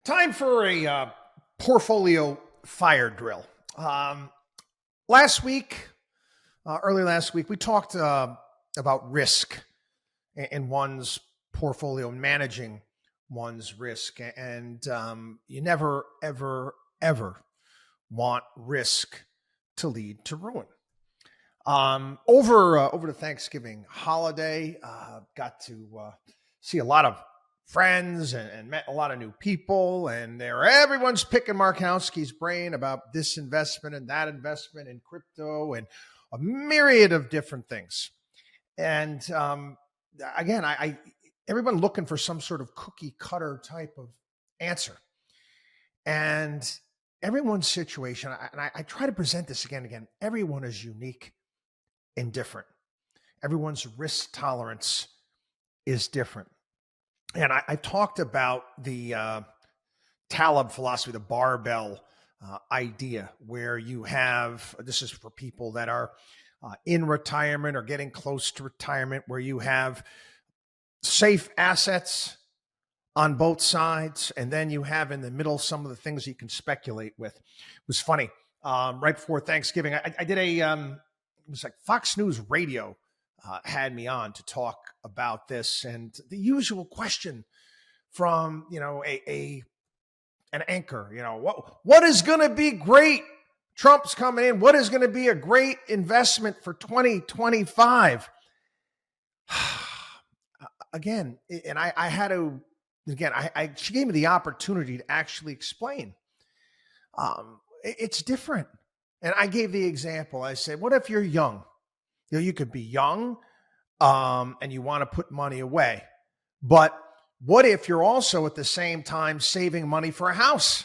Time for a portfolio fire drill. Last week, early last week, we talked about risk in one's portfolio, managing one's risk. And you never, ever, ever want risk to lead to ruin. Over the Thanksgiving holiday, got to see a lot of friends and met a lot of new people, and everyone's picking Markowski's brain about this investment and that investment in crypto and a myriad of different things. And again, everyone looking for some sort of cookie cutter type of answer, and everyone's situation. And I try to present this again and again. Everyone is unique and different. Everyone's risk tolerance is different. And I talked about the Taleb philosophy, the barbell idea, where you have, this is for people that are in retirement or getting close to retirement, where you have safe assets on both sides, and then you have in the middle some of the things you can speculate with. It was funny. Right before Thanksgiving, I did it was like Fox News Radio had me on to talk about this, and the usual question from an anchor, what is going to be great? Trump's coming in. What is going to be a great investment for 2025? Again, and I had to she gave me the opportunity to actually explain. It's different. And I gave the example. I said, what if you're young? You could be young and you want to put money away. But what if you're also at the same time saving money for a house?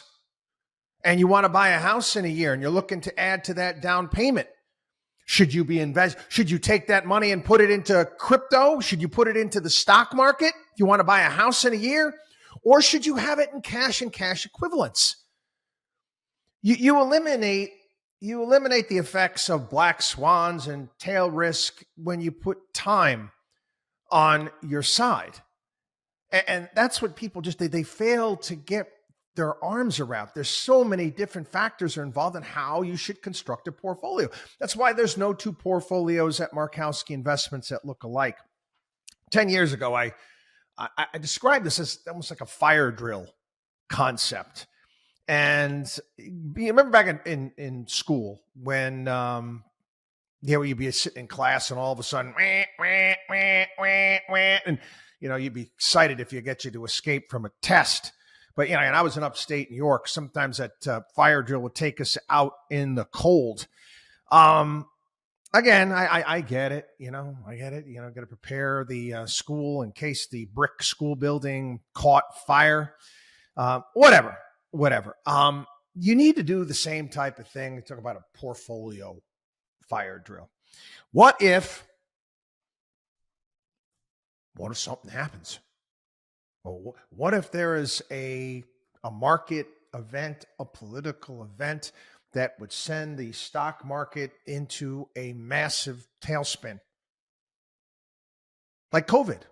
And you want to buy a house in a year and you're looking to add to that down payment? Should you should you take that money and put it into crypto? Should you put it into the stock market if you want to buy a house in a year? Or should you have it in cash and cash equivalents? You eliminate the effects of black swans and tail risk when you put time on your side. And that's what people they fail to get their arms around. There's so many different factors are involved in how you should construct a portfolio. That's why there's no two portfolios at Markowski Investments that look alike. 10 years ago, I described this as almost like a fire drill concept. And you remember back in school when you'd be sitting in class and all of a sudden, and you'd be excited if you get you to escape from a test. But and I was in upstate New York. Sometimes that fire drill would take us out in the cold. Again, I get it. I get it. Got to prepare the school in case the brick school building caught fire. Whatever. You need to do the same type of thing. Talk about a portfolio fire drill. What if something happens? Well, what if there is a market event, a political event that would send the stock market into a massive tailspin, like COVID?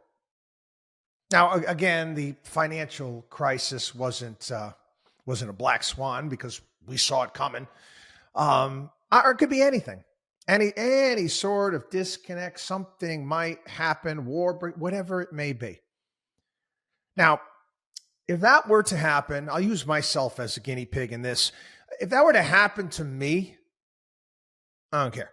Now, again, the financial crisis wasn't a black swan because we saw it coming. Or it could be anything. Any sort of disconnect, something might happen, war, whatever it may be. Now, if that were to happen, I'll use myself as a guinea pig in this. If that were to happen to me, I don't care.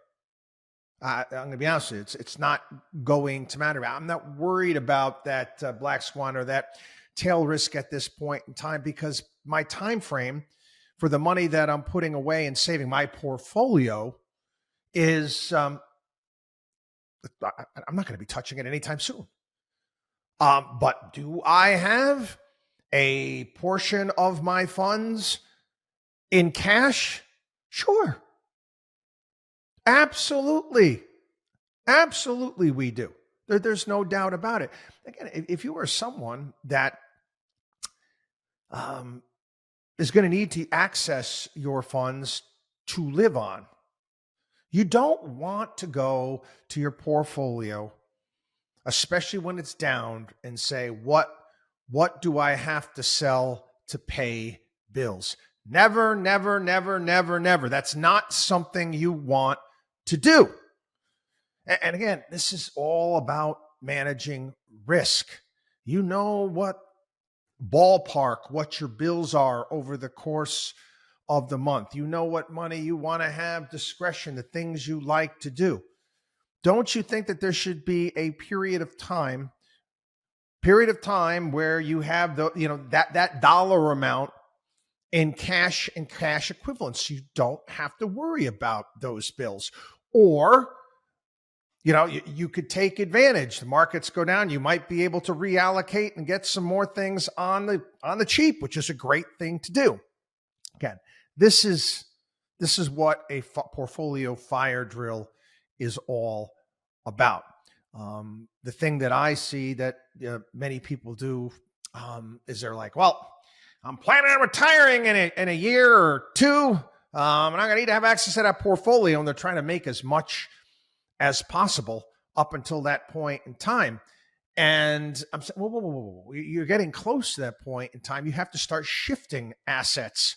I'm going to be honest with you. It's not going to matter. I'm not worried about that black swan or that tail risk at this point in time, because my time frame for the money that I'm putting away and saving my portfolio is I'm not going to be touching it anytime soon. But do I have a portion of my funds in cash? Sure. Absolutely we do. There's no doubt about it. Again, if you are someone that is going to need to access your funds to live on, you don't want to go to your portfolio, especially when it's down, and say, what do I have to sell to pay bills. Never, never, never, never, never. That's not something you want to do. And again, this is all about managing risk. You know what your bills are over the course of the month. You know what money you want to have discretion, the things you like to do. Don't you think that there should be a period of time where you have that dollar amount in cash and cash equivalents? You don't have to worry about those bills. Or you could take advantage. The markets go down. You might be able to reallocate and get some more things on the cheap, which is a great thing to do. Again, this is what a portfolio fire drill is all about. The thing that I see that many people do is they're like, well, I'm planning on retiring in a year or two, and I'm going to need to have access to that portfolio, and they're trying to make as much as possible up until that point in time. And I'm saying, whoa. You're getting close to that point in time. You have to start shifting assets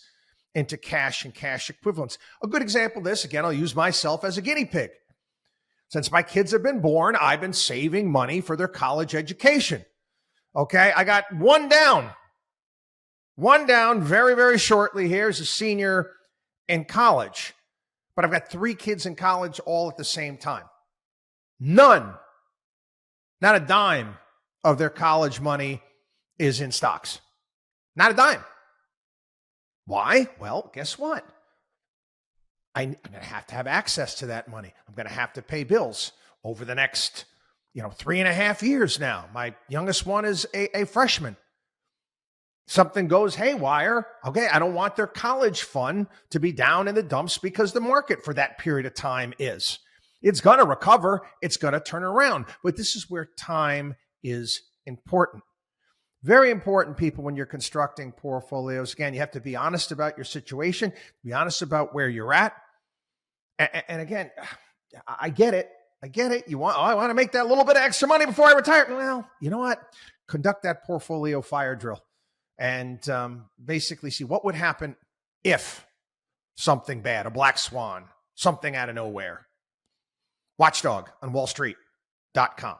into cash and cash equivalents. A good example of this, again, I'll use myself as a guinea pig. Since my kids have been born, I've been saving money for their college education. Okay, I got one down very, very shortly here as a senior in college. But I've got 3 kids in college all at the same time. None, not a dime of their college money is in stocks. Not a dime. Why? Well, guess what? I'm going to have access to that money. I'm going to have to pay bills over the next, 3.5 years now. My youngest one is a freshman. Something goes haywire. Okay, I don't want their college fund to be down in the dumps because the market for that period of time is. It's going to recover. It's going to turn around. But this is where time is important. Very important, people, when you're constructing portfolios. Again, you have to be honest about your situation, be honest about where you're at. And again, I get it. I want to make that little bit of extra money before I retire. Well, you know what? Conduct that portfolio fire drill and basically see what would happen if something bad, a black swan, something out of nowhere. WatchDog on wallstreet.com.